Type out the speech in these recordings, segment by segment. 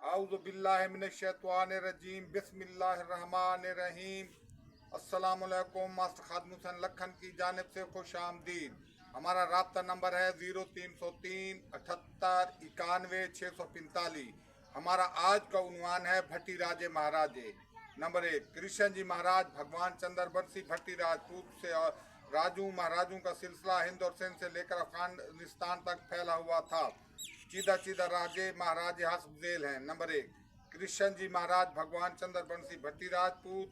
आउज़ु बिल्लाहि मिनश्शैतानिर्रजीम बिस्मिल्लाहिर्रहमानिर्रहीम। अस्सलामु अलैकुम। मास्टर खादिम हुसैन लखन की जानिब से खुश आमदीद। हमारा राब्ता नंबर है 0303 78 91 645। हमारा आज का उन्वान है भट्टी राजे महाराजे। नंबर 1, कृष्ण जी महाराज भगवान चंद्र बंसी भट्टी राजपूत से और राजू महाराजों का सिलसिला हिंद और सिंध से लेकर अफगानिस्तान तक फैला हुआ था। चीदा चीदा राजे महाराजे हसबेल हैं। नंबर 1, कृष्ण जी महाराज भगवान चंद्र बंसी भट्टी राजपूत।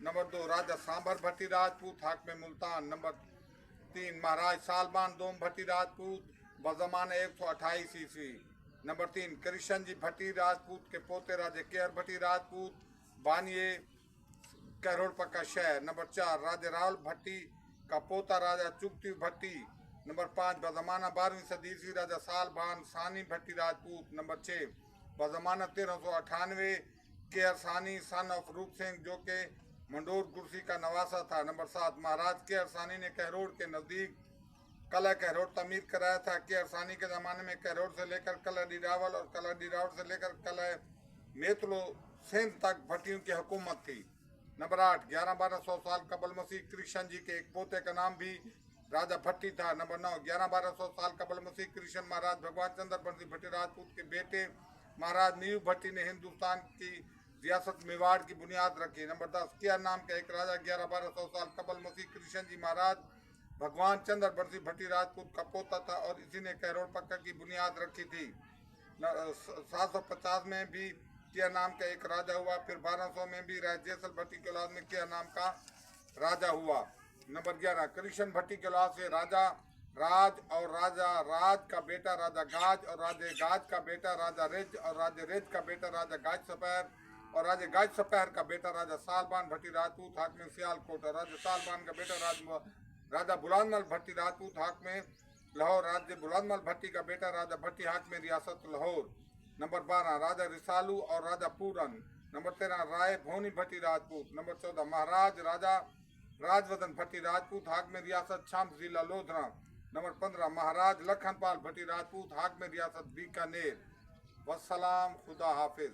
नंबर 2, राजा सांभर भट्टी राजपूत हाकिम मुल्तान। नंबर 3, महाराज सालबान दोम भट्टी राजपूत बजमान 128 ईस्वी। नंबर 3, कृष्ण जी भट्टी राजपूत के पोते राजे केयर भट्टी राजपूत बानिए करोड़पा का शहर। नंबर 4, राजा रावल भट्टी का पोता राजा चुगती भट्टी। नंबर 5, बजमाना 12वीं सदी ईस्वी राजा सालबान सानी भट्टी राजपूत। नंबर 6, बजमाना 1398 केयर सानी सन ऑफ रूप सिंह जो के मंडोर गुरसी का नवासा था। नंबर 7, महाराज केयर सानी ने कहरोड़ के नज़दीक कला कहरोड़ तमीर कराया था। केयर सानी के ज़माने में कहरोड़ से लेकर कला डिरावल और कला डिरावल से लेकर कला मेतलो सिंध तक भट्टियों की हुकूमत थी। नंबर 8, 1100-1200 साल कबल मसीह कृष्ण जी के एक पोते का नाम भी राजा भट्टी था। नंबर 9, 1100-1200 साल कबल मसीह कृष्ण महाराज भगवान चंद्र बंसी भट्टी राजपूत के बेटे महाराज नीव भट्टी ने हिंदुस्तान की रियासत मेवाड़ की बुनियाद रखी। नंबर 10, केयर नाम का एक राजा 1100-1200 साल कबल मसीह कृष्ण जी महाराज भगवान चंद्र बंसी भट्टी राजपूत का पोता था और इसी ने कहरोड़ पक्का की बुनियाद रखी थी। 750 में भी केयर नाम का एक राजा हुआ। फिर 1200 में भी राजेसल भट्टी के औलाद में केयर नाम का राजा हुआ। नंबर 11, कृष्ण भट्टी के औलाद से राजा राज और राजा राज का बेटा राजा गाज और राजे गाज का बेटा राजा रिज और राजे रिज का बेटा राजा गाज सपैर और राजे गाज सपैर का बेटा राजा सालबान भट्टी राजपूत हाकिम सियालकोट और राजा सालबान का बेटा राजा बुलंदमल भट्टी राजपूत हाकिम लाहौर। राजा बुलंदमल भट्टी का बेटा राजा भट्टी हाकिम रियासत लाहौर। नंबर 12, राजा रिसालू और राजा पूरन। नंबर 13, राय भोनी भट्टी राजपूत। नंबर 14, महाराज राजा राजवदन भट्टी राजपूत हाकिम रियासत शाम जिला लोधरा। नंबर 15, महाराज लखनपाल भट्टी राजपूत हाकिम रियासत बीकानेर। वस्सलाम, खुदा हाफिज।